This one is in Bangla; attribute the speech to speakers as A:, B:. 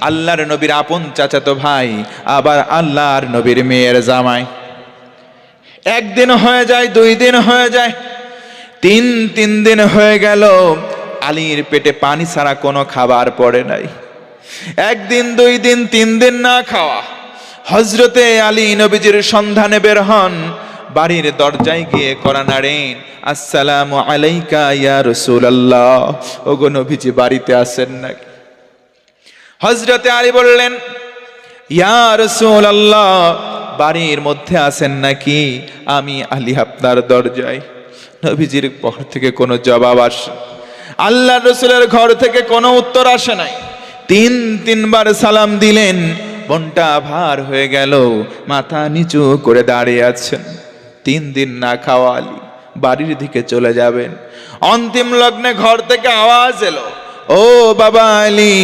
A: আল্লাহর নবীর আপন চাচাতো ভাই, আবার আল্লাহর নবীর মেয়ের জামাই। একদিন হয়ে যায়, 2 দিন হয়ে যায়, তিন দিন হয়ে গেল, আলীর পেটে পানি ছাড়া কোনো খাবার পড়ে নাই। 1 দিন 2 দিন 3 দিন না খাওয়া। হযরতে আলী নবীজির সন্ধানে বের হন, বাড়ির দরজায় গিয়ে করা নাড়েন, আসসালামু আলাইকা ইয়া রাসূলুল্লাহ, ওগো নবীজি বাড়িতে আছেন নাকি? হযরতে আলী বললেন, ইয়া রাসূলুল্লাহ, বাড়ির মধ্যে আছেন নাকি? আমি আলী আপনার দরজায়। নবীজির ঘর থেকে কোনো জবাব আসে, আল্লাহর রাসূলের ঘর থেকে কোনো উত্তর আসে নাই। 3বার সালাম দিলেন, মনটা ভার হয়ে গেল, মাথা নিচু করে দাঁড়িয়ে আছেন। 3 দিন না খাওয়া আলী বাড়ির দিকে চলে যাবেন। অন্তিম লগ্নে ঘর থেকে আওয়াজ এলো, ও বাবা আলী,